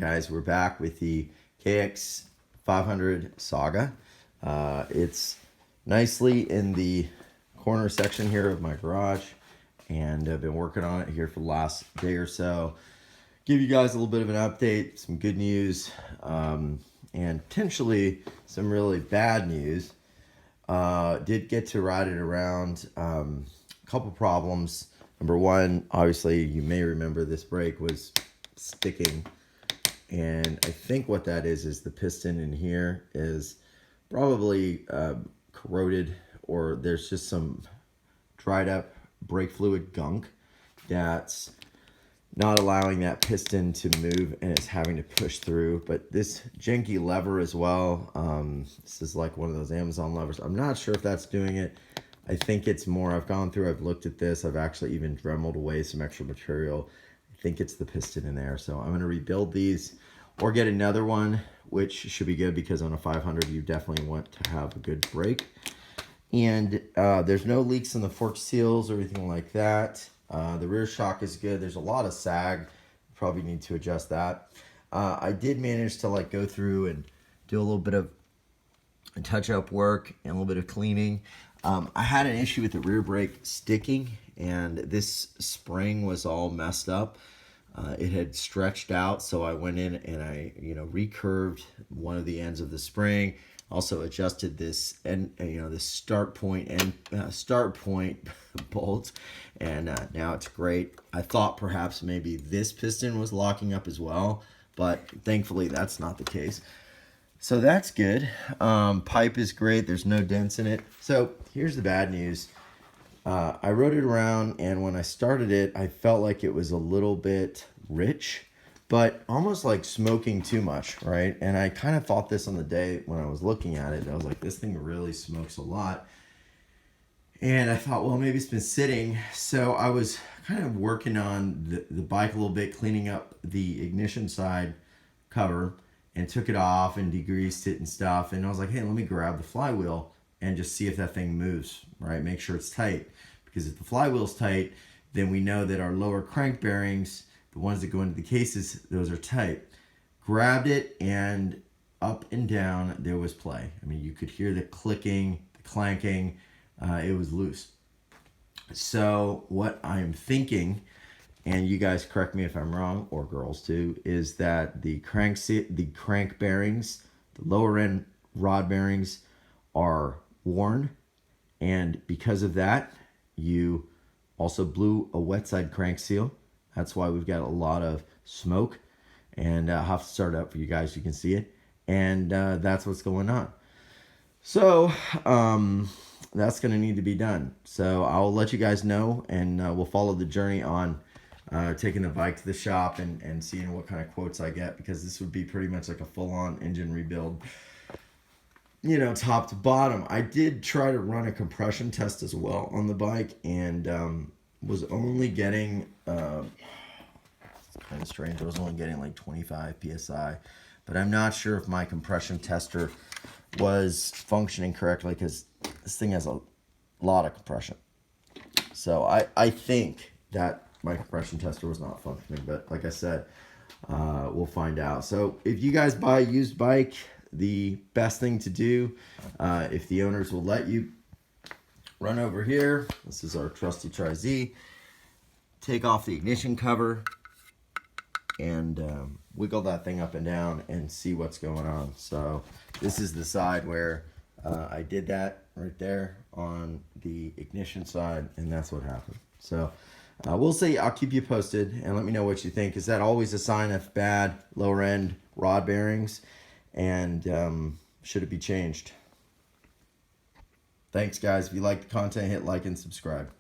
Guys, we're back with the KX 500 SAGA. It's nicely in the corner section here of my garage, and I've been working on it here for the last day or so. Give you guys a little bit of an update, some good news, and potentially some really bad news. Did get to ride it around. A couple problems. Number one, obviously you may remember this brake was sticking, and I think what that is the piston in here is probably corroded, or there's just some dried up brake fluid gunk that's not allowing that piston to move, and it's having to push through. But this janky lever as well, this is like one of those Amazon levers. I'm not sure if that's doing it. I think it's more, I've gone through, I've looked at this, I've actually even dremeled away some extra material. I think it's the piston in there. So I'm going to rebuild these or get another one, which should be good because on a 500 you definitely want to have a good brake. And there's no leaks in the fork seals or anything like that. The rear shock is good. There's a lot of sag. Probably need to adjust that. I did manage to like go through and do a little bit of touch-up work and a little bit of cleaning. I had an issue with the rear brake sticking, and this spring was all messed up. It had stretched out, so I went in and I, recurved one of the ends of the spring. Also adjusted this and this start point bolt, and now it's great. I thought perhaps maybe this piston was locking up as well, but thankfully that's not the case. So that's good. Pipe is great. There's no dents in it. So here's the bad news. I rode it around, and when I started it, I felt like it was a little bit rich, but almost like smoking too much, right? And I kind of thought this on the day when I was looking at it. I was like, this thing really smokes a lot. And I thought, well, maybe it's been sitting. So I was kind of working on the bike a little bit, cleaning up the ignition side cover, and took it off and degreased it and stuff. And I was like, hey, let me grab the flywheel and just see if that thing moves, right? Make sure it's tight. Because if the flywheel's tight, then we know that our lower crank bearings, the ones that go into the cases, those are tight. Grabbed it, and up and down there was play. I mean, you could hear the clicking, the clanking. It was loose. So what I'm thinking, and you guys correct me if I'm wrong, or girls too, is that the crank bearings, the lower end rod bearings, are worn, and because of that, you also blew a wet side crank seal. That's why we've got a lot of smoke, and I'll have to start it up for you guys so you can see it, and that's what's going on. So that's going to need to be done. So I'll let you guys know, and we'll follow the journey on taking the bike to the shop and seeing what kind of quotes I get, because this would be pretty much like a full-on engine rebuild, top to bottom. I did try to run a compression test as well on the bike, and was only getting it's kind of strange, I was only getting like 25 psi, but I'm not sure if my compression tester was functioning correctly, because this thing has a lot of compression. So I think that my compression tester was not functioning, but like I said, we'll find out. So if you guys buy a used bike, the best thing to do, if the owners will let you, run over here. This is our trusty Tri-Z. Take off the ignition cover and wiggle that thing up and down and see what's going on. So this is the side where I did that right there on the ignition side, and that's what happened. So we'll see. I'll keep you posted, and let me know what you think. Is that always a sign of bad lower end rod bearings, and should it be changed? Thanks, guys. If you like the content, hit like and subscribe.